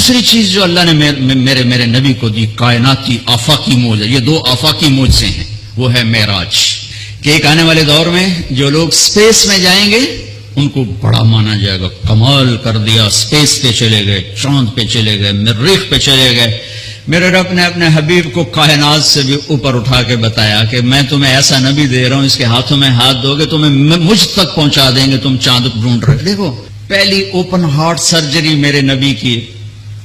دوسری چیز جو اللہ نے میرے نبی کو دی، کائناتی آفاقی موج، یہ دو آفاقی موج سے ہیں، وہ ہے معراج، کہ ایک آنے والے دور میں جو لوگ سپیس میں جائیں گے ان کو بڑا مانا جائے گا، کمال کر دیا، سپیس پہ چلے گئے، چاند پہ چلے گئے، مریخ پہ چلے گئے۔ میرے رب نے اپنے حبیب کو کائنات سے بھی اوپر اٹھا کے بتایا کہ میں تمہیں ایسا نبی دے رہا ہوں، اس کے ہاتھوں میں ہاتھ دو گے تمہیں مجھ تک پہنچا دیں گے، تم چاند ڈھونڈ رہے۔ دیکھو پہلی اوپن ہارٹ سرجری میرے نبی کی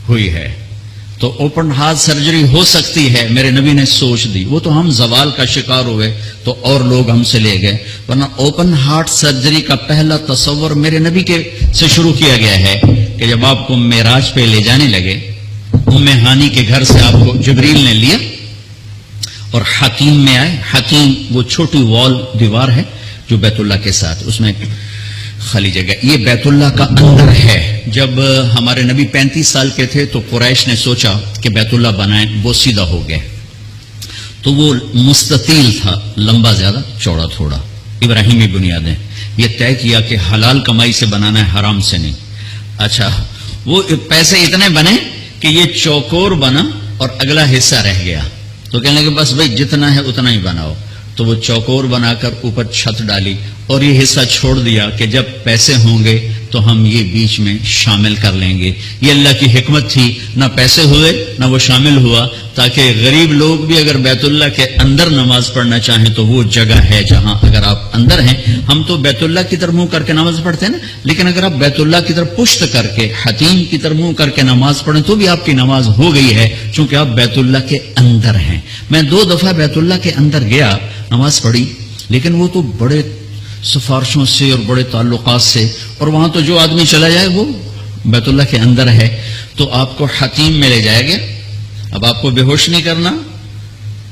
ہوئی ہے، تو اوپن ہارٹ سرجری ہو سکتی ہے، میرے نبی نے سوچ دی۔ وہ تو ہم زوال کا شکار ہوئے تو اور لوگ ہم سے لے گئے، ورنہ اوپن ہارٹ سرجری کا پہلا تصور میرے نبی کے سے شروع کیا گیا ہے کہ جب آپ کو معراج پہ لے جانے لگے، ام ہانی کے گھر سے آپ کو جبریل نے لیا اور حتیم میں آئے۔ حتیم وہ چھوٹی وال دیوار ہے جو بیت اللہ کے ساتھ، اس میں خالی جگہ، یہ بیت اللہ کا اندر ہے۔ جب ہمارے نبی 35 سال کے تھے تو قریش نے سوچا کہ بیت اللہ بنائیں، وہ سیدھا ہو گئے، تو وہ مستطیل تھا، لمبا زیادہ، چوڑا تھوڑا، ابراہیمی بنیادیں، یہ طے کیا کہ حلال کمائی سے بنانا ہے، حرام سے نہیں۔ اچھا وہ پیسے اتنے بنے کہ یہ چوکور بنا اور اگلا حصہ رہ گیا، تو کہنے لگے بس بھائی جتنا ہے اتنا ہی بناؤ، تو وہ چوکور بنا کر اوپر چھت ڈالی اور یہ حصہ چھوڑ دیا کہ جب پیسے ہوں گے تو ہم یہ بیچ میں شامل کر لیں گے۔ یہ اللہ کی حکمت تھی، نہ پیسے ہوئے نہ وہ شامل ہوا، تاکہ غریب لوگ بھی اگر بیت اللہ کے اندر نماز پڑھنا چاہیں تو وہ جگہ ہے جہاں اگر آپ اندر ہیں، ہم تو بیت اللہ کی طرف منہ کر کے نماز پڑھتے ہیں نا، لیکن اگر آپ بیت اللہ کی طرف پشت کر کے حتیم کی طرف منہ کر کے نماز پڑھیں تو بھی آپ کی نماز ہو گئی ہے، چونکہ آپ بیت اللہ کے اندر ہیں۔ میں 2 دفعہ بیت اللہ کے اندر گیا، نماز پڑھی، لیکن وہ تو بڑے سفارشوں سے اور بڑے تعلقات سے، اور وہاں تو جو آدمی چلا جائے وہ بیت اللہ کے اندر ہے، تو آپ کو حتیم میں لے جائے گا۔ اب آپ کو بے ہوش نہیں کرنا،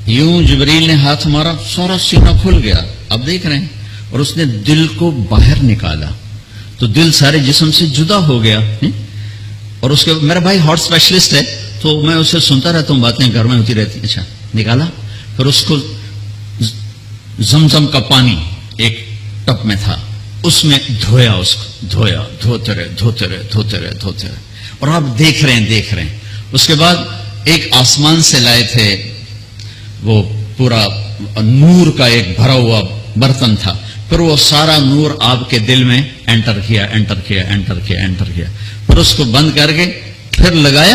یوں جبریل نے ہاتھ مارا، سارا سینہ کھل گیا، اب دیکھ رہے ہیں، اور اس نے دل کو باہر نکالا تو دل سارے جسم سے جدا ہو گیا۔ اور اس کے میرا بھائی ہارٹ اسپیشلسٹ ہے تو میں اسے سنتا رہتا ہوں، باتیں گھر میں ہوتی رہتی ہیں۔ اچھا نکالا، پھر اس کو زمزم کا پانی ایک ٹپ میں تھا، اس میں دھویا، اس کو دھویا، دھوتے رہے، اور آپ دیکھ رہے ہیں۔ اس کے بعد ایک آسمان سے لائے تھے، وہ پورا نور کا ایک بھرا ہوا برتن تھا، پھر وہ سارا نور آپ کے دل میں انٹر کیا، پھر اس کو بند کر کے پھر لگایا،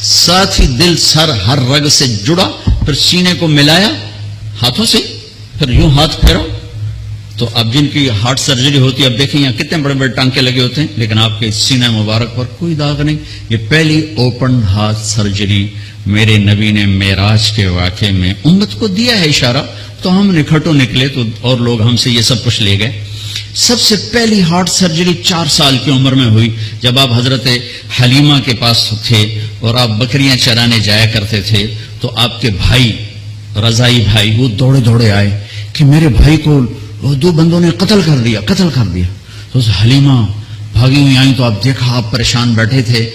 ساتھ ہی دل سر ہر رگ سے جڑا، پھر سینے کو ملایا ہاتھوں سے، پھر یوں ہاتھ پھیرا، تو اب جن کی ہارٹ سرجری ہوتی ہے، اب دیکھیں یہاں کتنے بڑے بڑے ٹانکے لگے ہوتے ہیں، لیکن آپ کے سینہ مبارک پر کوئی داغ نہیں۔ یہ پہلی اوپن ہارٹ سرجری میرے نبی نے معراج کے واقعے میں امت کو دیا ہے اشارہ، تو ہم نکھٹو نکلے تو اور لوگ ہم سے یہ سب کچھ لے گئے۔ سب سے پہلی ہارٹ سرجری 4 سال کی عمر میں ہوئی، جب آپ حضرت حلیمہ کے پاس تھے اور آپ بکریاں چرانے جایا کرتے تھے، تو آپ کے بھائی رضائی بھائی وہ دوڑے آئے کہ میرے بھائی کو 2 بندوں نے قتل کر دیا۔ تو حلیمہ بھاگی ہوئی آئی، تو آپ دیکھا آپ پریشان بیٹھے تھے،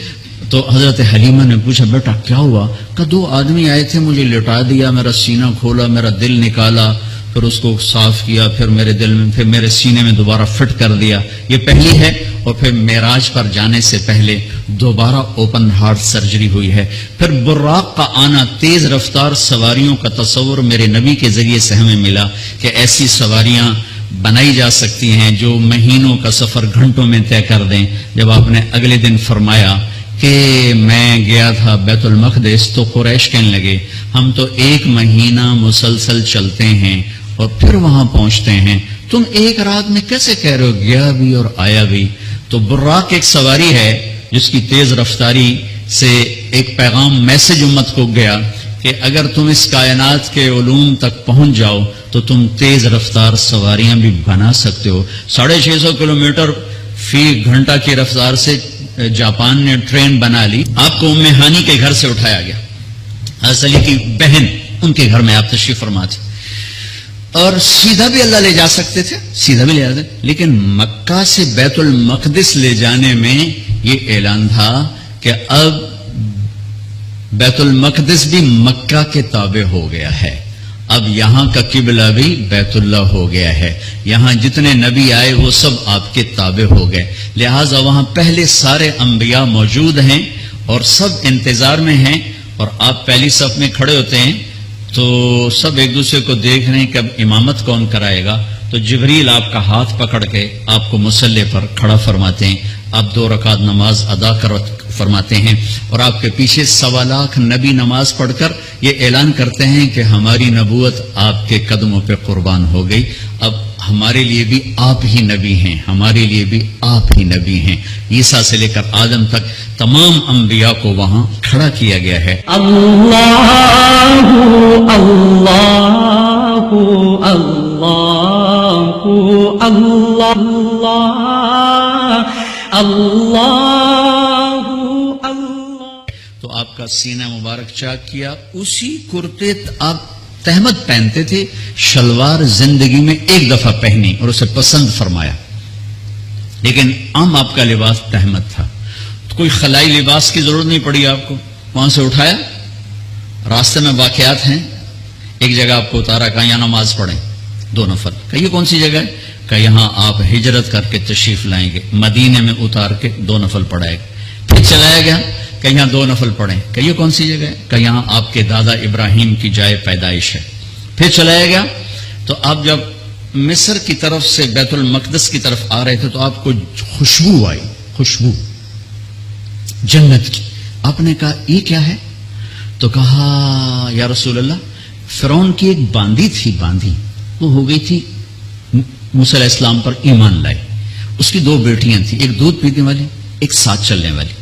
تو حضرت حلیمہ نے پوچھا بیٹا کیا ہوا؟ کہ 2 آدمی آئے تھے، مجھے لٹا دیا، میرا سینہ کھولا، میرا دل نکالا، پھر اس کو صاف کیا، پھر میرے دل میں، پھر میرے سینے میں دوبارہ فٹ کر دیا۔ یہ پہلی ہے، اور پھر معراج پر جانے سے پہلے دوبارہ اوپن ہارٹ سرجری ہوئی ہے۔ پھر براق کا آنا، تیز رفتار سواریوں کا تصور میرے نبی کے ذریعے سے ہمیں ملا کہ ایسی سواریاں بنائی جا سکتی ہیں جو مہینوں کا سفر گھنٹوں میں طے کر دیں۔ جب آپ نے اگلے دن فرمایا کہ میں گیا تھا بیت المقدس، تو قریش کہنے لگے ہم تو 1 مہینہ مسلسل چلتے ہیں اور پھر وہاں پہنچتے ہیں، تم 1 رات میں کیسے کہہ رہے ہو گیا بھی اور آیا بھی؟ تو براق ایک سواری ہے جس کی تیز رفتاری سے ایک پیغام، میسج امت کو گیا کہ اگر تم اس کائنات کے علوم تک پہنچ جاؤ تو تم تیز رفتار سواریاں بھی بنا سکتے ہو۔ 650 کلومیٹر فی گھنٹہ کی رفتار سے جاپان نے ٹرین بنا لی۔ آپ کو ام ہانی کے گھر سے اٹھایا گیا، حضرت علی کی بہن، ان کے گھر میں آپ تشریف فرما تھے، اور سیدھا بھی اللہ لے جا سکتے تھے، سیدھا بھی لے جاتے، لیکن مکہ سے بیت المقدس لے جانے میں یہ اعلان تھا کہ اب بیت المقدس بھی مکہ کے تابع ہو گیا ہے، اب یہاں کا قبلہ بھی بیت اللہ ہو گیا ہے، یہاں جتنے نبی آئے وہ سب آپ کے تابع ہو گئے، لہٰذا وہاں پہلے سارے انبیاء موجود ہیں، اور سب انتظار میں ہیں، اور آپ پہلی صف میں کھڑے ہوتے ہیں تو سب ایک دوسرے کو دیکھ رہے ہیں کہ اب امامت کون کرائے گا. تو جبریل آپ کا ہاتھ پکڑ کے آپ کو مصلی پر کھڑا فرماتے ہیں، آپ 2 رکعت نماز ادا فرماتے ہیں، اور آپ کے پیچھے 1.25 لاکھ نبی نماز پڑھ کر یہ اعلان کرتے ہیں کہ ہماری نبوت آپ کے قدموں پہ قربان ہو گئی، اب ہمارے لیے بھی آپ ہی نبی ہیں، ہمارے لیے بھی آپ ہی نبی ہیں. عیسیٰ سے لے کر آدم تک تمام انبیاء کو وہاں کھڑا کیا گیا ہے. اللہ اللہ اللہ اللہ اللہ اللہ. تو آپ کا سینہ مبارک چاک کیا، اسی کرتے آپ تہمت پہنتے تھے، شلوار زندگی میں ایک دفعہ پہنی اور اسے پسند فرمایا، لیکن عام آپ کا لباس تہمت تھا. تو کوئی خلائی لباس کی ضرورت نہیں پڑی آپ کو، وہاں سے اٹھایا. راستے میں واقعات ہیں، ایک جگہ آپ کو اتارا، کہا یہاں نماز پڑھیں 2 نفل. کہ یہ کون سی جگہ ہے؟ کہ یہاں آپ ہجرت کر کے تشریف لائیں گے، مدینے میں اتار کے 2 نفل پڑھائے گا. پھر چلایا گیا کہ یہاں 2 نفل پڑھیں. کہ یہ کون سی جگہ ہے؟ کہ یہاں آپ کے دادا ابراہیم کی جائے پیدائش ہے. پھر چلایا گیا تو آپ جب مصر کی طرف سے بیت المقدس کی طرف آ رہے تھے تو آپ کو خوشبو آئی، خوشبو جنت کی. آپ نے کہا یہ کیا ہے؟ تو کہا یا رسول اللہ، فرعون کی ایک باندی تھی، باندی وہ ہو گئی تھی، موسیٰ علیہ السلام پر ایمان لائی. اس کی 2 بیٹیاں تھیں، ایک دودھ پینے والی، ایک ساتھ چلنے والی.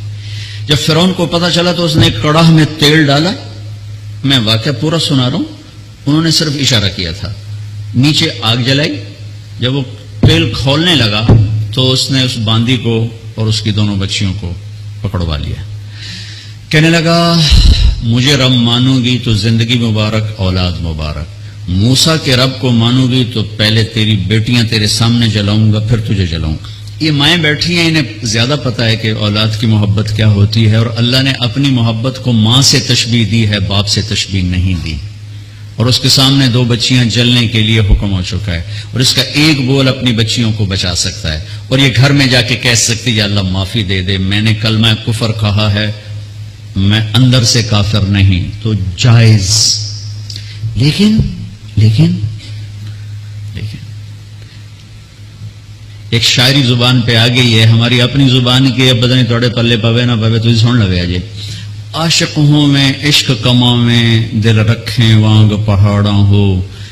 جب فرعون کو پتا چلا تو اس نے ایک کڑاہ میں تیل ڈالا. میں واقعہ پورا سنا رہا ہوں، انہوں نے صرف اشارہ کیا تھا. نیچے آگ جلائی، جب وہ تیل کھولنے لگا تو اس نے اس باندی کو اور اس کی 2 بچیوں کو پکڑوا لیا. کہنے لگا مجھے رب مانو گی تو زندگی مبارک، اولاد مبارک. موسیٰ کے رب کو مانو گی تو پہلے تیری بیٹیاں تیرے سامنے جلاؤں گا، پھر تجھے جلاؤں گا. یہ مائیں بیٹھی ہیں، انہیں زیادہ پتہ ہے کہ اولاد کی محبت کیا ہوتی ہے، اور اللہ نے اپنی محبت کو ماں سے تشبیہ دی ہے، باپ سے تشبیہ نہیں دی. اور اس کے سامنے 2 بچیاں جلنے کے لیے حکم ہو چکا ہے، اور اس کا ایک بول اپنی بچیوں کو بچا سکتا ہے. اور یہ گھر میں جا کے کہہ سکتی یا اللہ معافی دے دے، میں نے کلمہ کفر کہا ہے، میں اندر سے کافر نہیں، تو جائز. لیکن ایک شاعری زبان پہ آ گئی ہے، ہماری اپنی زبان کی ہے، پتہ نہیں تھوڑے پلے پوے نہ پوے، تو سن لگے جی. عاشق ہوں میں عشق کما میں، دل رکھیں وانگ پہاڑاں ہو،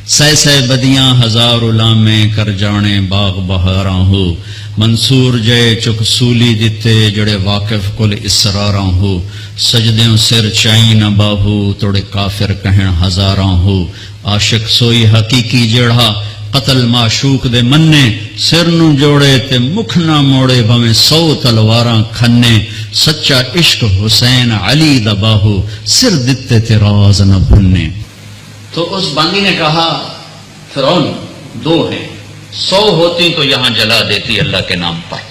سہ بدیاں ہزار علامیں، کر جانے باغ بہاراں ہو. منصور جے چک سولی دیتے، جڑے واقف کل اسراراں ہو. سجدیوں سر چائی نہ باہو، توڑے کافر کہن ہزاراں ہو. عاشق سوئی حقیقی جڑا، قتل معشوق دے منے، سر نو جوڑے تے مکھ نہ موڑے، بھویں 100 تلواراں کھنے. سچا عشق حسین علی دا باہو، سر دتے تے راز نہ بھنے. تو اس باندی نے کہا فرعون 2 ہیں، 100 ہوتی تو یہاں جلا دیتی اللہ کے نام پر.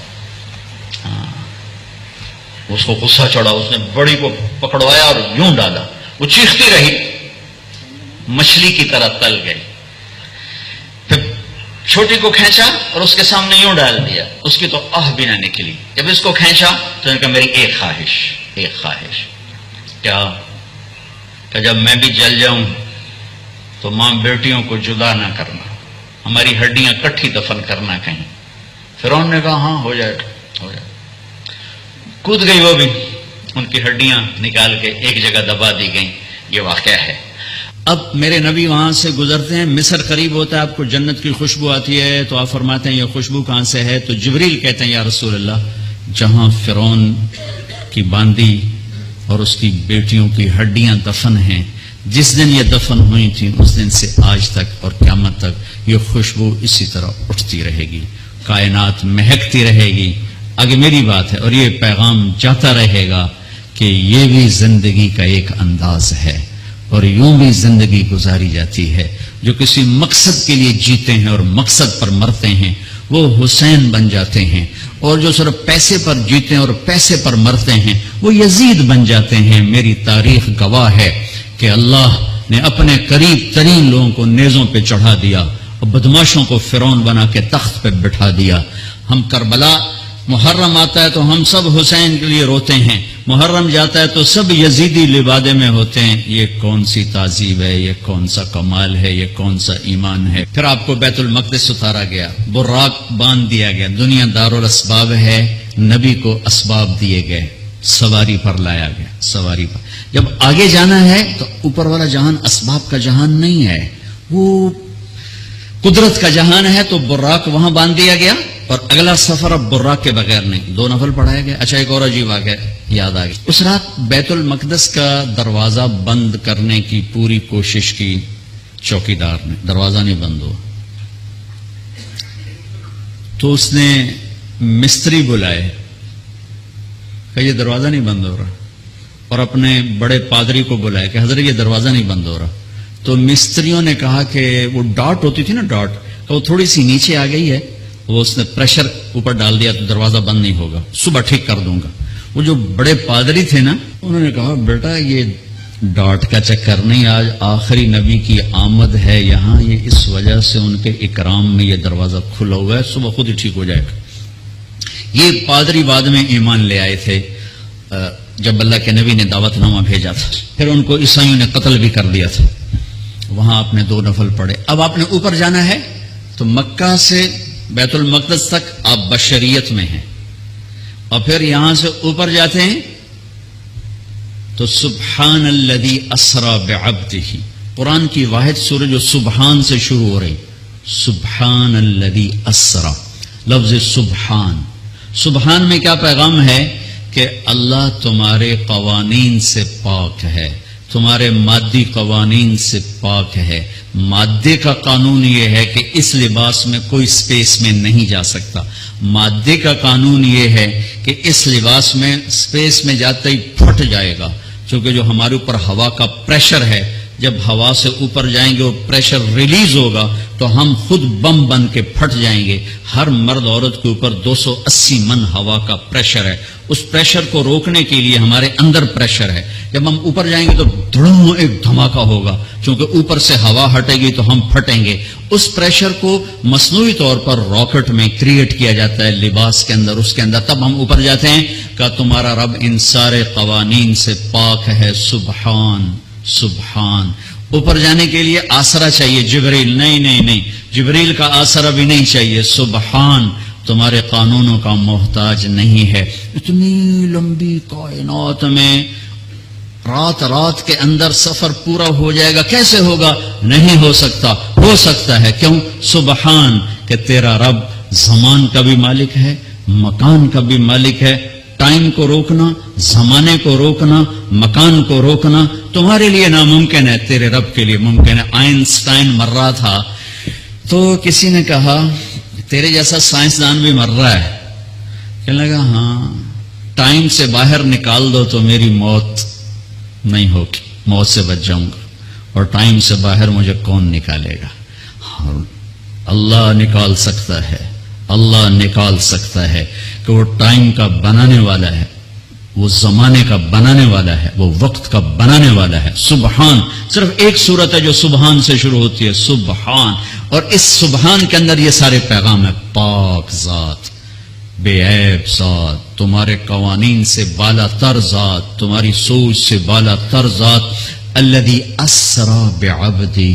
اس کو غصہ چڑھا، اس نے بڑی کو پکڑوایا اور یوں ڈالا. وہ چیختی رہی، مچھلی کی طرح تل گئی. پھر چھوٹی کو کھینچا اور اس کے سامنے یوں ڈال دیا، اس کی تو آہ بھی نہ نکلی. جب اس کو کھینچا تو نے کہا میری ایک خواہش. کیا؟ کہ جب میں بھی جل جاؤں تو ماں بیٹیوں کو جدا نہ کرنا، ہماری ہڈیاں کٹھی دفن کرنا کہیں. فرعون نے کہا ہاں ہو جائے. کود گئی وہ بھی، ان کی ہڈیاں نکال کے ایک جگہ دبا دی گئیں. یہ واقعہ ہے. اب میرے نبی وہاں سے گزرتے ہیں، مصر قریب ہوتا ہے، آپ کو جنت کی خوشبو آتی ہے تو آپ فرماتے ہیں یہ خوشبو کہاں سے ہے؟ تو جبریل کہتے ہیں یا رسول اللہ، جہاں فرعون کی باندی اور اس کی بیٹیوں کی ہڈیاں دفن ہیں، جس دن یہ دفن ہوئی تھیں اس دن سے آج تک اور قیامت تک یہ خوشبو اسی طرح اٹھتی رہے گی، کائنات مہکتی رہے گی. آگے میری بات ہے اور یہ پیغام جاتا رہے گا کہ یہ بھی زندگی کا ایک انداز ہے اور یوں بھی زندگی گزاری جاتی ہے. جو کسی مقصد کے لیے جیتے ہیں اور مقصد پر مرتے ہیں وہ حسین بن جاتے ہیں، اور جو صرف پیسے پر جیتے ہیں اور پیسے پر مرتے ہیں وہ یزید بن جاتے ہیں. میری تاریخ گواہ ہے کہ اللہ نے اپنے قریب ترین لوگوں کو نیزوں پہ چڑھا دیا اور بدماشوں کو فرعون بنا کے تخت پہ بٹھا دیا. ہم کربلا محرم آتا ہے تو ہم سب حسین کے لیے روتے ہیں، محرم جاتا ہے تو سب یزیدی لبادے میں ہوتے ہیں. یہ کون سی تعظیم ہے، یہ کون سا کمال ہے، یہ کون سا ایمان ہے. پھر آپ کو بیت المقدس اتارا گیا، براق باندھ دیا گیا. دنیا دارالاسباب ہے، نبی کو اسباب دیے گئے، سواری پر لایا گیا، سواری پر. جب آگے جانا ہے تو اوپر والا جہان اسباب کا جہان نہیں ہے، وہ قدرت کا جہان ہے. تو براق وہاں باندھ دیا گیا اور اگلا سفر اب براق کے بغیر نہیں. 2 نفل پڑھایا گیا. اچھا ایک اور عجیب واقعہ یاد آ گئی. اس رات بیت المقدس کا دروازہ بند کرنے کی پوری کوشش کی چوکیدار نے، دروازہ نہیں بند ہوا. تو اس نے مستری بلائے کہ یہ دروازہ نہیں بند ہو رہا، اور اپنے بڑے پادری کو بلایا کہ حضرت یہ دروازہ نہیں بند ہو رہا. تو مستریوں نے کہا کہ وہ ڈاٹ ہوتی تھی نا، ڈاٹ، تو وہ تھوڑی سی نیچے آ گئی ہے، وہ اس نے پریشر اوپر ڈال دیا تو دروازہ بند نہیں ہوگا، صبح ٹھیک کر دوں گا. وہ جو بڑے پادری تھے نا، انہوں نے کہا بیٹا یہ ڈاٹ کا چکر نہیں، آج آخری نبی کی آمد ہے یہاں، یہ اس وجہ سے ان کے اکرام میں یہ دروازہ کھلا ہوا ہے، صبح خود ہی ٹھیک ہو جائے گا. یہ پادری بعد میں ایمان لے آئے تھے جب اللہ کے نبی نے دعوت نامہ بھیجا تھا. پھر ان کو عیسائیوں نے قتل بھی کر دیا تھا. وہاں آپ نے 2 نفل پڑھے. اب آپ نے اوپر جانا ہے تو مکہ سے بیت المقدس تک آپ بشریت میں ہیں، اور پھر یہاں سے اوپر جاتے ہیں تو سبحان الذی اسری بعبدہ، قرآن کی واحد سورہ جو سبحان سے شروع ہو رہی. سبحان الذی اسری، لفظ سبحان. سبحان میں کیا پیغام ہے کہ اللہ تمہارے قوانین سے پاک ہے، تمہارے مادی قوانین سے پاک ہے. مادے کا قانون یہ ہے کہ اس لباس میں کوئی سپیس میں نہیں جا سکتا. مادے کا قانون یہ ہے کہ اس لباس میں سپیس میں جاتے ہی پھٹ جائے گا، چونکہ جو ہمارے اوپر ہوا کا پریشر ہے، جب ہوا سے اوپر جائیں گے اور پریشر ریلیز ہوگا تو ہم خود بم بن کے پھٹ جائیں گے. ہر مرد عورت کے اوپر 280 من ہوا کا پریشر ہے. اس پریشر کو روکنے کے لیے ہمارے اندر پریشر ہے. جب ہم اوپر جائیں گے تو دھڑوں ایک دھماکہ ہوگا، چونکہ اوپر سے ہوا ہٹے گی تو ہم پھٹیں گے. اس پریشر کو مصنوعی طور پر راکٹ میں کریٹ کیا جاتا ہے لباس کے اندر، اس کے اندر، تب ہم اوپر جاتے ہیں کہ تمہارا رب ان سارے قوانین سے پاک ہے. سبحان سبحان. اوپر جانے کے لیے آسرا چاہیے، جبریل نہیں، جبریل کا آسرا بھی نہیں چاہیے. سبحان تمہارے قانونوں کا محتاج نہیں ہے. اتنی لمبی کائنات میں رات کے اندر سفر پورا ہو جائے گا. کیسے ہوگا؟ نہیں ہو سکتا. ہو سکتا ہے. کیوں؟ سبحان کہ تیرا رب زمان کا بھی مالک ہے، مکان کا بھی مالک ہے. ٹائم کو روکنا، زمانے کو روکنا، مکان کو روکنا تمہارے لیے ناممکن ہے، تیرے رب کے لیے ممکن ہے. آئنسٹائن مر رہا تھا تو کسی نے کہا تیرے جیسا سائنسدان بھی مر رہا ہے. کہنے لگا ہاں، ٹائم سے باہر نکال دو تو میری موت نہیں ہوگی، موت سے بچ جاؤں گا. اور ٹائم سے باہر مجھے کون نکالے گا؟ اللہ نکال سکتا ہے، اللہ نکال سکتا ہے کہ وہ ٹائم کا بنانے والا ہے، وہ زمانے کا بنانے والا ہے، وہ وقت کا بنانے والا ہے. سبحان صرف ایک صورت ہے جو سبحان سے شروع ہوتی ہے، سبحان. اور اس سبحان کے اندر یہ سارے پیغام ہے. پاک ذات، بے عیب ذات، تمہارے قوانین سے بالا تر ذات، تمہاری سوچ سے بالا تر ذات. الذی اسری بعبدہ.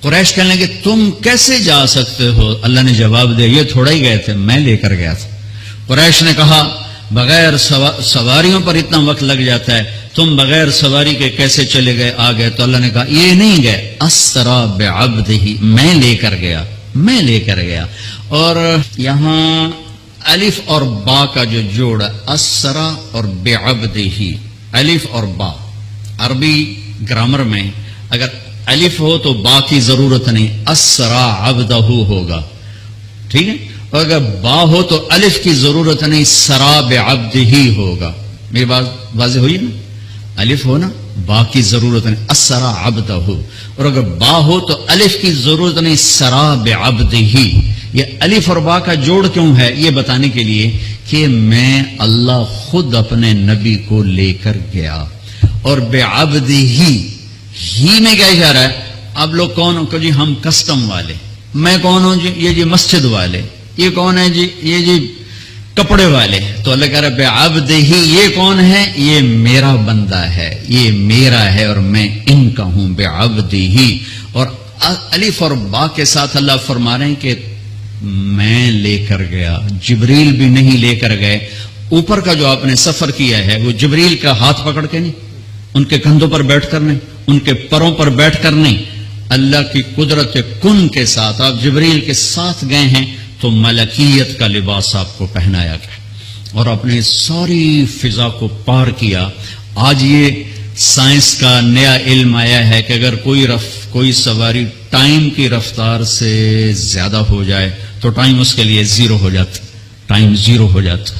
قریش کہنے لگے تم کیسے جا سکتے ہو؟ اللہ نے جواب دیا یہ تھوڑا ہی گئے تھے، میں لے کر گیا تھا. قریش نے کہا بغیر سواریوں پر اتنا وقت لگ جاتا ہے، تم بغیر سواری کے کیسے چلے گئے آ گئے؟ تو اللہ نے کہا یہ نہیں گئے، اسری بعبدہ، میں لے کر گیا، میں لے کر گیا. اور یہاں الف اور با کا جو جوڑ ہے، اسری اور بعبدہ، الف اور با. عربی گرامر میں اگر الف ہو تو با کی ضرورت نہیں، اسری عبدہ ہوگا، ٹھیک ہے. اور اگر با ہو تو الف کی ضرورت نہیں، سرا بعبدہ ہوگا. میری بات واضح ہوئی نا؟ الف ہو نا، با کی ضرورت نہیں، اسری عبدہ. اور اگر با ہو تو الف کی ضرورت نہیں، سرا بعبدہ. یہ الف اور با کا جوڑ کیوں ہے؟ یہ بتانے کے لیے کہ میں اللہ خود اپنے نبی کو لے کر گیا. اور بعبدہ ہی میں کیا اشارہ ہے؟ اب لوگ کون ہو کہ جی ہم کسٹم والے، میں کون ہوں جی؟ یہ جی مسجد والے. یہ کون ہے جی؟ یہ جی کپڑے والے. تو اللہ کہہ رہا بعبدہ، یہ کون ہے؟ یہ میرا بندہ ہے، یہ میرا ہے اور میں ان کا ہوں. بعبدہ، اور الف اور با کے ساتھ اللہ فرما رہے ہیں کہ میں لے کر گیا، جبریل بھی نہیں لے کر گئے. اوپر کا جو آپ نے سفر کیا ہے وہ جبریل کا ہاتھ پکڑ کے نہیں، ان کے کندھوں پر بیٹھ کر نہیں، ان کے پروں پر بیٹھ کر نہیں، اللہ کی قدرت کن کے ساتھ آپ جبریل کے ساتھ گئے ہیں. تو ملکیت کا لباس آپ کو پہنایا گیا اور اپنے ساری فضا کو پار کیا. آج یہ سائنس کا نیا علم آیا ہے کہ اگر کوئی سواری ٹائم کی رفتار سے زیادہ ہو جائے تو ٹائم اس کے لیے زیرو ہو جاتا، ٹائم زیرو ہو جاتا.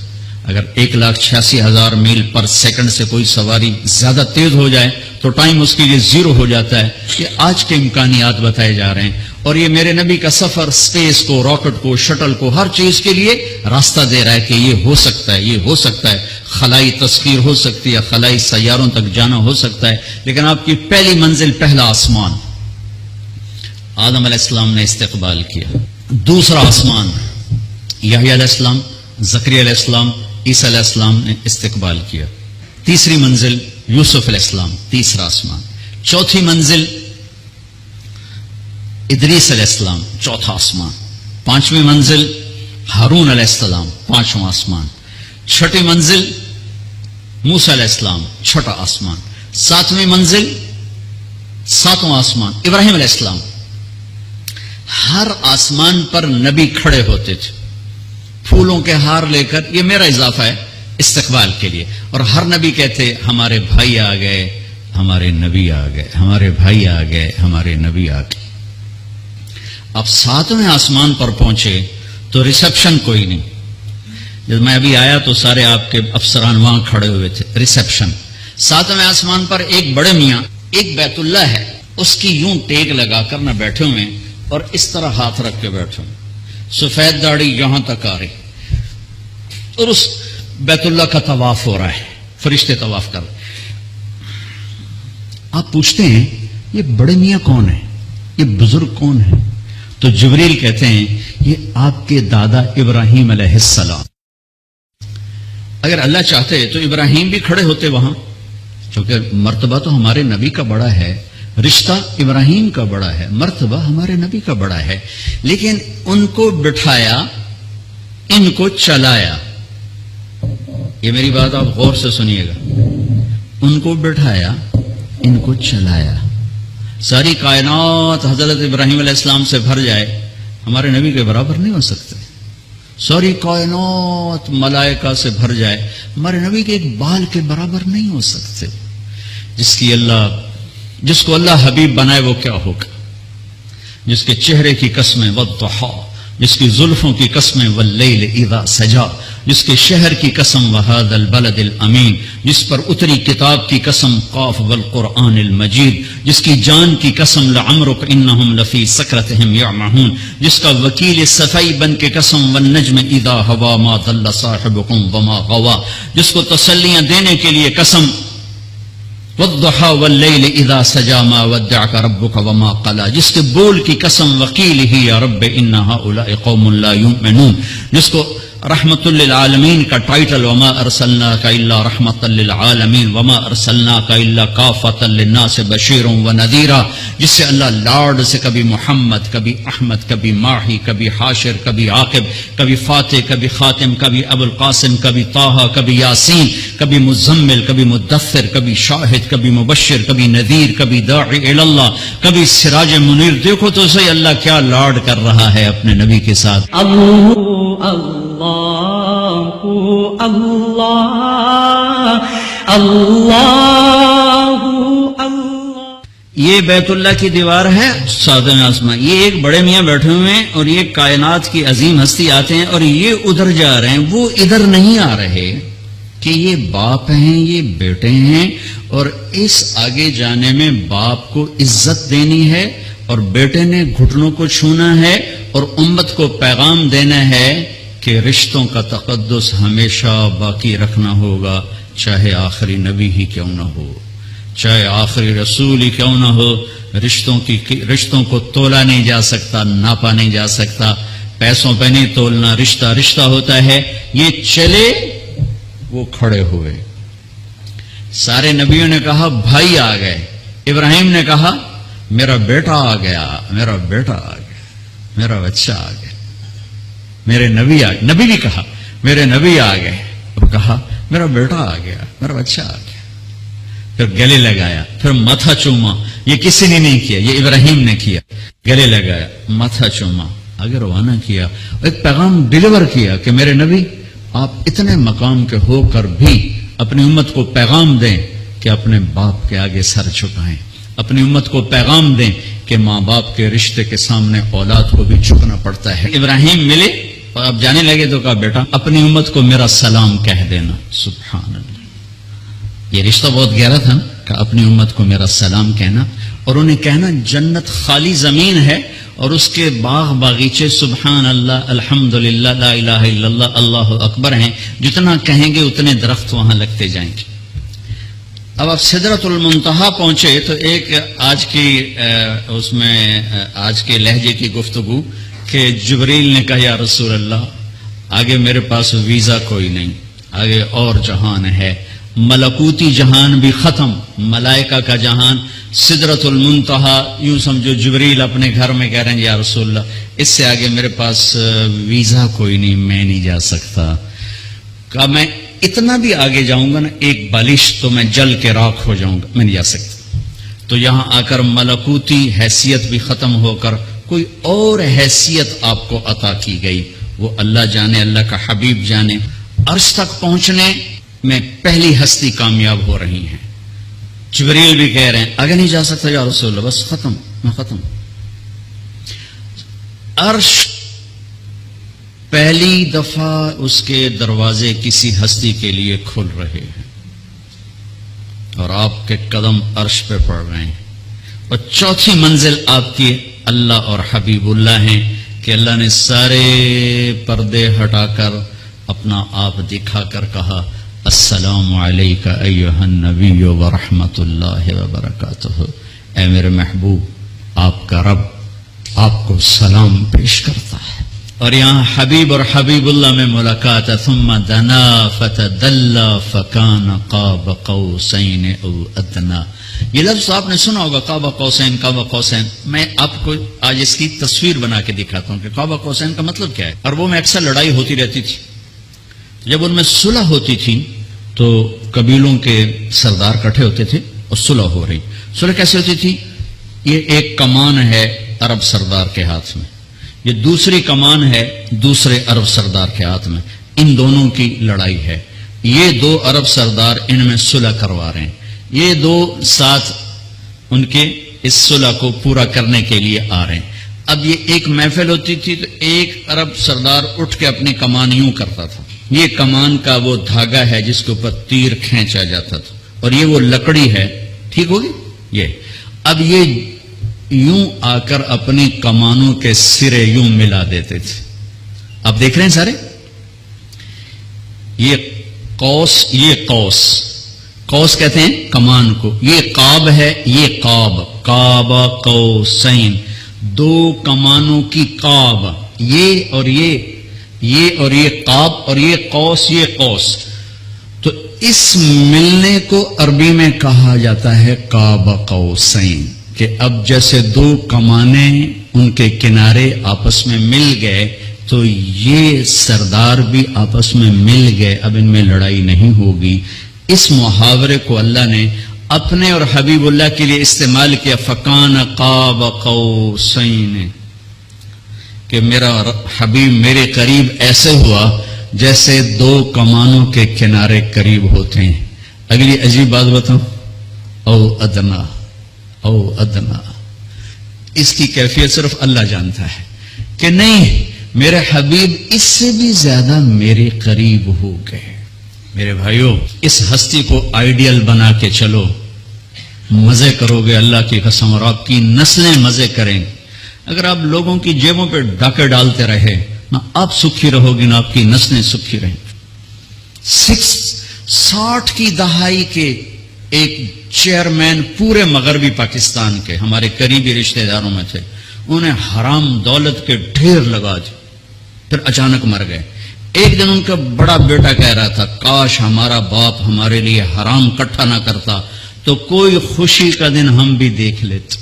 اگر 1,86,000 میل پر سیکنڈ سے کوئی سواری زیادہ تیز ہو جائے تو ٹائم اس کے لیے زیرو ہو جاتا ہے. یہ آج کے امکانیات بتائے جا رہے ہیں اور یہ میرے نبی کا سفر اسپیس کو، راکٹ کو، شٹل کو، ہر چیز کے لیے راستہ دے رہا ہے کہ یہ ہو سکتا ہے، یہ ہو سکتا ہے. خلائی تسخیر ہو سکتی ہے، خلائی سیاروں تک جانا ہو سکتا ہے. لیکن آپ کی پہلی منزل پہلا آسمان آدم علیہ السلام نے استقبال کیا. دوسرا آسمان یحییٰ علیہ السلام، زکریا علیہ السلام، عیسیٰ علیہ السلام نے استقبال کیا. تیسری منزل یوسف علیہ السلام، تیسرا آسمان. چوتھی منزل ادریس علیہ السلام، چوتھا آسمان. پانچویں منزل ہارون علیہ السلام، پانچواں آسمان. چھٹی منزل موسیٰ علیہ السلام، چھٹا آسمان. ساتویں منزل، ساتواں آسمان ابراہیم علیہ السلام. ہر آسمان پر نبی کھڑے ہوتے تھے پھولوں کے ہار لے کر. یہ میرا اضافہ ہے استقبال کے لیے. اور ہر نبی کہتے ہمارے بھائی آ گئے، ہمارے نبی آ گئے، ہمارے بھائی آ گئے، ہمارے نبی آ گئے. اب ساتویں آسمان پر پہنچے تو ریسپشن کوئی نہیں. جب میں ابھی آیا تو سارے آپ کے افسران وہاں کھڑے ہوئے تھے. ریسپشن ساتویں آسمان پر ایک بڑے میاں، ایک بیت اللہ ہے، اس کی یوں ٹیک لگا کر نہ بیٹھے ہوئے اور اس طرح ہاتھ رکھ کے بیٹھے ہوئے، سفید داڑھی یہاں تک آ رہی، اور اس بیت اللہ کا طواف ہو رہا ہے، فرشتے طواف کر رہے. آپ پوچھتے ہیں یہ بڑے میاں کون ہیں، یہ بزرگ کون ہیں؟ تو جبریل کہتے ہیں یہ آپ کے دادا ابراہیم علیہ السلام. اگر اللہ چاہتے تو ابراہیم بھی کھڑے ہوتے وہاں، کیونکہ مرتبہ تو ہمارے نبی کا بڑا ہے، رشتہ ابراہیم کا بڑا ہے، مرتبہ ہمارے نبی کا بڑا ہے. لیکن ان کو بٹھایا، ان کو چلایا. یہ میری بات آپ غور سے سنیے گا. ان کو بٹھایا، ان کو چلایا. ساری کائنات حضرت ابراہیم علیہ السلام سے بھر جائے، ہمارے نبی کے برابر نہیں ہو سکتے. ساری کائنات ملائکہ سے بھر جائے، ہمارے نبی کے ایک بال کے برابر نہیں ہو سکتے. جس کو اللہ حبیب بنائے وہ کیا ہوگا؟ جس کے چہرے کی قسمیں والضحی، جس کی زلفوں کی قسمیں واللیل اذا سجا، جس کے شہر کی قسم وہذا البلد الامین، جس پر اتری کتاب کی قسم قاف والقرآن المجید، جس کی جان کی قسم لعمرک انہم لفی سکرتہم یعمہون، جس کا وکیل صفائی بن کے قسم والنجم اذا ہوا ما ضل صاحبکم وما غوا، جس کو تسلیاں دینے کے لیے قسم والضحى واللیل اذا سجا ما ودعك ربك وما قلا، جس کے بول کی قسم وقیلہ یا رب ان هؤلاء قوم لا یؤمنون، جس کو رحمت للعالمین کا ٹائٹل وما ارسلناک الا رحمت للعالمین وما ارسلناک الا کافۃ للناس بشیر ونذیرا، جس سے اللہ لارڈ سے کبھی محمد، کبھی احمد، کبھی ماہی، کبھی حاشر، کبھی عاقب، کبھی فاتح، کبھی خاتم، کبھی ابو القاسم، کبھی طٰہٰ، کبھی یاسین، کبھی مزمل، کبھی مدثر، کبھی شاہد، کبھی مبشر، کبھی نذیر، کبھی داعی الی اللہ، کبھی سراج منیر. دیکھو تو صحیح اللہ کیا لارڈ کر رہا ہے اپنے نبی کے ساتھ. اللہ اللہ اللہ. یہ بیت اللہ کی دیوار ہے، ساتویں آسمان. یہ ایک بڑے میاں بیٹھے ہوئے ہیں اور یہ کائنات کی عظیم ہستی آتے ہیں اور یہ ادھر جا رہے ہیں، وہ ادھر نہیں آ رہے کہ یہ باپ ہیں، یہ بیٹے ہیں، اور اس آگے جانے میں باپ کو عزت دینی ہے اور بیٹے نے گھٹنوں کو چھونا ہے اور امت کو پیغام دینا ہے کہ رشتوں کا تقدس ہمیشہ باقی رکھنا ہوگا، چاہے آخری نبی ہی کیوں نہ ہو، چاہے آخری رسول ہی کیوں نہ ہو. رشتوں کو تولا نہیں جا سکتا، ناپا نہیں جا سکتا. پیسوں پہ نہیں تولنا، رشتہ رشتہ ہوتا ہے. یہ چلے، وہ کھڑے ہوئے. سارے نبیوں نے کہا بھائی آ گئے. ابراہیم نے کہا میرا بیٹا آ گیا، میرا بیٹا آ گیا، میرا بچہ آ گیا. میرے نبی آ گئے. نبی بھی کہا میرے نبی آ گئے. اب کہا میرا بیٹا آ گیا، میرا بچہ آ گیا. پھر گلے لگایا، پھر ماتھا چوما. یہ کسی نے نہیں کیا، یہ ابراہیم نے کیا. گلے لگایا، ماتھا چوما، آگے روانہ کیا. ایک پیغام ڈلیور کیا کہ میرے نبی آپ اتنے مقام کے ہو کر بھی اپنی امت کو پیغام دیں کہ اپنے باپ کے آگے سر جھکائیں. اپنی امت کو پیغام دیں کہ ماں باپ کے رشتے کے سامنے اولاد کو بھی جھکنا پڑتا ہے. ابراہیم ملے اور اب جانے لگے تو کہا بیٹا اپنی امت کو میرا سلام کہہ دینا. سبحان اللہ، یہ رشتہ بہت گہرا تھا کہ اپنی امت کو میرا سلام کہنا، اور انہیں کہنا جنت خالی زمین ہے اور اس کے باغ باغیچے سبحان اللہ الحمدللہ لا الہ الا اللہ اللہ اکبر ہیں. جتنا کہیں گے اتنے درخت وہاں لگتے جائیں گے. اب آپ سدرۃ المنتہا پہنچے تو ایک آج کے لہجے کی گفتگو کہ جبریل نے کہا یا رسول اللہ آگے میرے پاس ویزا کوئی نہیں، آگے اور جہان ہے، ملکوتی جہان بھی ختم، ملائکہ کا جہان، سدرۃ المنتہا. یوں سمجھو جبریل اپنے گھر میں کہہ رہے ہیں یا رسول اللہ اس سے آگے میرے پاس ویزا کوئی نہیں، میں نہیں جا سکتا. کہا میں اتنا بھی آگے جاؤں گا نا ایک بالش تو میں جل کے راکھ ہو جاؤں گا، میں نہیں جا سکتا. تو یہاں آ کر ملکوتی حیثیت بھی ختم ہو کر کوئی اور حیثیت آپ کو عطا کی گئی، وہ اللہ جانے، اللہ کا حبیب جانے. عرش تک پہنچنے میں پہلی ہستی کامیاب ہو رہی ہیں. جبریل بھی کہہ رہے ہیں آگے نہیں جا سکتا یا رسول اللہ، بس ختم، میں ختم. عرش پہلی دفعہ اس کے دروازے کسی ہستی کے لیے کھل رہے ہیں اور آپ کے قدم عرش پہ پڑ رہے ہیں. اور چوتھی منزل آپ کی اللہ اور حبیب اللہ ہیں کہ اللہ نے سارے پردے ہٹا کر اپنا آپ دکھا کر کہا السلام علیک ایھا النبی ورحمۃ اللہ وبرکاتہ. اے میرے محبوب آپ کا رب آپ کو سلام پیش کرتا ہے. اور یہاں حبیب اور حبیب اللہ میں ملاقات ہے. ثم دنا فتدلى فكان قاب قوسین او ادنى. یہ لفظ آپ نے سنا ہوگا قاب قوسین، قاب قوسین. میں آپ کو آج اس کی تصویر بنا کے دکھاتا ہوں کہ قاب قوسین کا مطلب کیا ہے. عربوں میں اکثر لڑائی ہوتی رہتی تھی، جب ان میں صلح ہوتی تھی تو قبیلوں کے سردار کٹھے ہوتے تھے اور صلح ہو رہی. صلح کیسے ہوتی تھی؟ یہ ایک کمان ہے عرب سردار کے ہاتھ میں، یہ دوسری کمان ہے دوسرے عرب سردار کے ہاتھ میں، ان دونوں کی لڑائی ہے. یہ دو عرب سردار ان میں صلح کروا رہے ہیں، یہ دو ساتھ ان کے اس صلح کو پورا کرنے کے لیے آ رہے ہیں. اب یہ ایک محفل ہوتی تھی تو ایک عرب سردار اٹھ کے اپنی کمان یوں کرتا تھا، یہ کمان کا وہ دھاگا ہے جس کے اوپر تیر کھینچا جاتا تھا، اور یہ وہ لکڑی ہے، ٹھیک ہوگی یہ. اب یہ یوں آ کر اپنی کمانوں کے سرے یوں ملا دیتے تھے. آپ دیکھ رہے ہیں سارے، یہ قوس، یہ قوس، قوس کہتے ہیں کمان کو، یہ قاب ہے، یہ قاب، قاب قوسین، دو کمانوں کی قاب، یہ اور یہ اور یہ قاب، اور یہ قوس، یہ قوس. تو اس ملنے کو عربی میں کہا جاتا ہے قاب قوسین، کہ اب جیسے دو کمانیں ان کے کنارے آپس میں مل گئے تو یہ سردار بھی آپس میں مل گئے، اب ان میں لڑائی نہیں ہوگی. اس محاورے کو اللہ نے اپنے اور حبیب اللہ کے لیے استعمال کیا، فکان قاب قوسین، کہ میرا حبیب میرے قریب ایسے ہوا جیسے دو کمانوں کے کنارے قریب ہوتے ہیں. اگلی عجیب بات بتاؤں، او ادنا، او ادنا، اس کی کیفیت صرف اللہ جانتا ہے کہ نہیں میرے حبیب اس سے بھی زیادہ میرے قریب ہو گئے. میرے بھائیوں اس ہستی کو آئیڈیل بنا کے چلو، مزے کرو گے اللہ کی قسم، اور آپ کی نسلیں مزے کریں. اگر آپ لوگوں کی جیبوں پہ ڈاکے ڈالتے رہے، نہ آپ سکھی رہو گی نہ آپ کی نسلیں سکھی رہیں. 60 کی دہائی کے ایک چیئرمین پورے مغربی پاکستان کے ہمارے قریبی رشتہ داروں میں تھے، انہیں حرام دولت کے ڈھیر لگا دی. پھر اچانک مر گئے. ایک دن ان کا بڑا بیٹا کہہ رہا تھا کاش ہمارا باپ ہمارے لیے حرام کٹھا نہ کرتا تو کوئی خوشی کا دن ہم بھی دیکھ لیتے.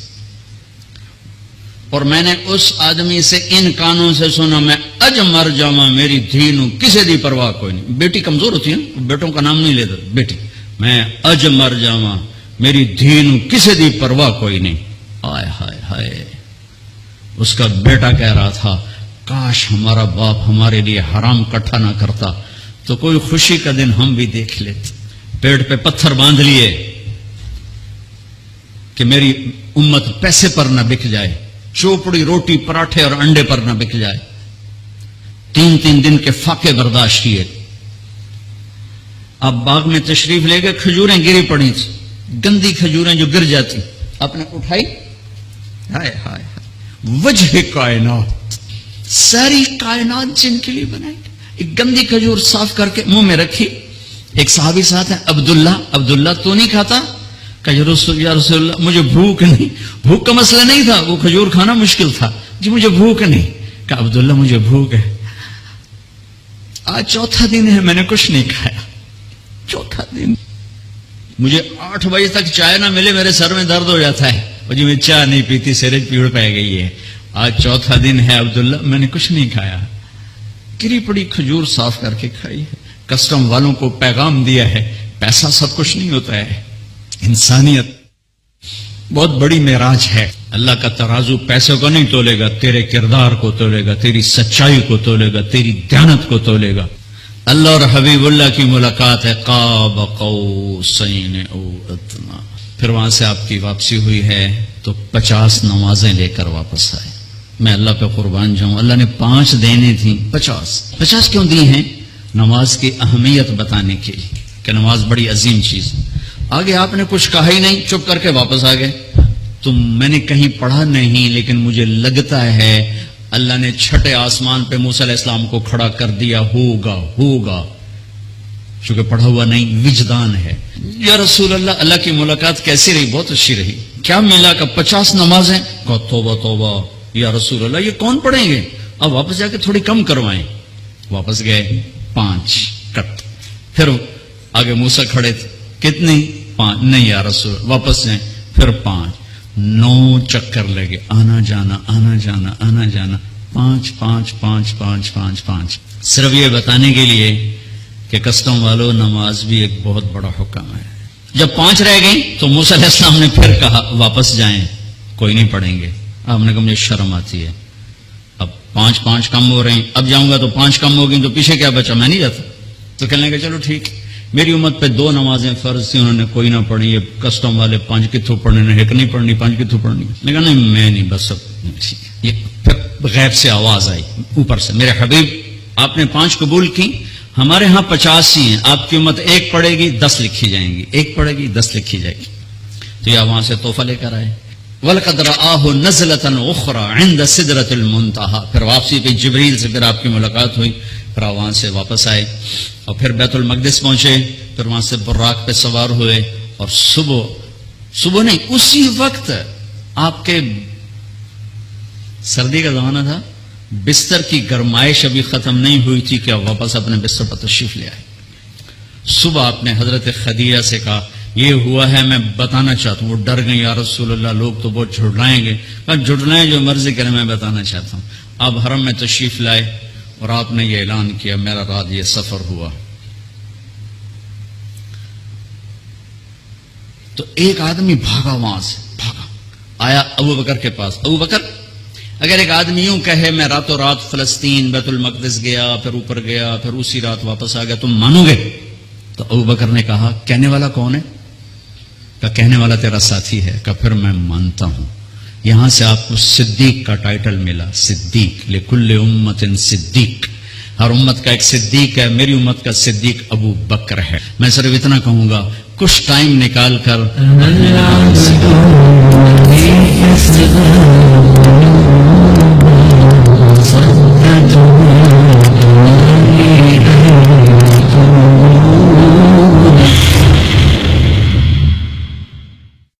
اور میں نے اس آدمی سے ان کانوں سے سنا میں اج مر جاواں میری دھی نو کسے دی پرواہ کوئی نہیں. بیٹی کمزور ہوتی ہے بیٹوں کا نام نہیں لیتا. بیٹی میں اج مر جاواں میری دھی نو کسے دی پرواہ کوئی نہیں. آئے ہائے ہائے. اس کا بیٹا کہہ رہا تھا کاش ہمارا باپ ہمارے لیے حرام کٹھا نہ کرتا تو کوئی خوشی کا دن ہم بھی دیکھ لیتے. پیڑ پہ پتھر باندھ لیے کہ میری امت پیسے پر نہ بک جائے, چوپڑی روٹی پراٹھے اور انڈے پر نہ بک جائے. 3 دن کے فاقے برداشت کیے. اب باغ میں تشریف لے گئے, کھجوریں گری پڑی تھی, گندی کھجوریں جو گر جاتی, آپ نے اٹھائی. ہائے ہائے وجہ کائنات, ساری کائنات جن کے لیے بنائی. ایک گندی کھجور صاف کر کے منہ میں رکھی. ایک صحابی ساتھ ہے عبداللہ تو نہیں کھاتا؟ کہ یا رسول اللہ مجھے بھوک نہیں. بھوک کا مسئلہ نہیں تھا, وہ کھجور کھانا مشکل تھا. جی مجھے بھوک نہیں. کہ عبداللہ مجھے بھوک ہے, آج 4تھا دن ہے میں نے کچھ نہیں کھایا. 4تھا دن, مجھے 8 بجے تک چائے نہ ملے میرے سر میں درد ہو جاتا ہے. اور جی میں چائے نہیں پیتی, سیرج پیڑ پہ گئی ہے. آج 4تھا دن ہے عبداللہ میں نے کچھ نہیں کھایا. گری پڑی کھجور صاف کر کے کھائی ہے. کسٹم والوں کو پیغام دیا ہے پیسہ سب کچھ نہیں ہوتا ہے, انسانیت بہت بڑی معراج ہے. اللہ کا ترازو پیسے کو نہیں تولے گا, تیرے کردار کو تولے گا, تیری سچائی کو تولے گا, تیری دیانت کو تولے گا. اللہ اور حبیب اللہ کی ملاقات ہے, قاب قوسین او ادنا. پھر وہاں سے آپ کی واپسی ہوئی ہے تو 50 نمازیں لے کر واپس آئے. میں اللہ پہ قربان جاؤں, اللہ نے 5 دینے تھیں, 50 کیوں دی ہیں؟ نماز کی اہمیت بتانے کے لیے کہ نماز بڑی عظیم چیز ہے. آگے آپ نے کچھ کہا ہی نہیں, چپ کر کے واپس آ گئے. تو میں نے کہیں پڑھا نہیں لیکن مجھے لگتا ہے اللہ نے 6 آسمان پہ موسیٰ علیہ السلام کو کھڑا کر دیا. ہوگا چونکہ پڑھا ہوا نہیں, وجدان ہے. یا رسول اللہ کی ملاقات کیسی رہی؟ بہت اچھی رہی. کیا ملا؟ کہ 50 نمازیں. کہا توبہ یا رسول اللہ یہ کون پڑھیں گے؟ اب واپس جا کے تھوڑی کم کروائیں. واپس گئے, 5 کٹ. پھر آگے موسیٰ کھڑے تھے, کتنی؟ 5. نہیں یا رسول, واپس جائیں. پھر 5. 9 چکر لگے, آنا جانا 5. صرف یہ بتانے کے لیے کہ کسٹم والوں نماز بھی ایک بہت بڑا حکم ہے. جب 5 رہ گئی تو موسیٰ علیہ السلام نے پھر کہا واپس جائیں, کوئی نہیں پڑھیں گے. آپ نے کہا مجھے شرم آتی ہے, اب 5 کم ہو رہے ہیں, اب جاؤں گا تو 5 کم ہو گئی تو پیچھے کیا بچا, میں نہیں جاتا. تو کہنے لگا چلو ٹھیک. میری امت پہ 2 نمازیں فرض تھیں, انہوں نے کوئی نہ پڑھی. یہ کسٹم والے 5 کتوں پڑھنے, ایک نہیں پڑھنی, 5 کتوں پڑھنی. میں کہا نہیں میں نہیں, بس اب یہ پھر غیب سے آواز آئی اوپر سے, میرے حبیب آپ نے 5 قبول کی, ہمارے ہاں 50 ہی ہیں, آپ کی امت 1 پڑھے گی 10 لکھی جائیں گی, 1 پڑھے گی 10 لکھی جائے گی. تو یہ وہاں سے تحفہ لے کر آئے. وَلَقَدْ رَآهُ نَزْلَةً أُخْرَى عِنْدَ سِدْرَةِ الْمُنْتَهَى. پھر واپسی پہ جبریل سے پھر آپ کی ملاقات ہوئی, پھر وہاں سے واپس آئے اور پھر بیت المقدس پہنچے. پھر وہاں سے براق پہ سوار ہوئے اور صبح نہیں اسی وقت آپ کے سردی کا زمانہ تھا, بستر کی گرمائش ابھی ختم نہیں ہوئی تھی کہ واپس اپنے بستر پر تشریف لے آئے. صبح آپ نے حضرت خدیجہ سے کہا یہ ہوا ہے, میں بتانا چاہتا ہوں. وہ ڈر گئی, یا رسول اللہ لوگ تو بہت جھٹلائیں گے. کہا جھٹلائیں جو مرضی کریں, میں بتانا چاہتا ہوں. آپ حرم میں تشریف لائے اور آپ نے یہ اعلان کیا میرا رات یہ سفر ہوا. تو ایک آدمی بھاگا, وہاں سے بھاگا آیا ابو بکر کے پاس. ابو بکر, اگر ایک آدمی یوں کہے میں راتوں رات فلسطین بیت المقدس گیا, پھر اوپر گیا, پھر اسی رات واپس آ گیا, تم مانو گے؟ تو ابو بکر نے کہا کہنے والا کون ہے؟ کہ کہنے والا تیرا ساتھی ہے. کہ پھر میں مانتا ہوں. یہاں سے آپ کو صدیق کا ٹائٹل ملا, صدیق. لکل امت صدیق, ہر امت کا ایک صدیق ہے. میری امت کا صدیق ابو بکر ہے. میں صرف اتنا کہوں گا, کچھ ٹائم نکال کر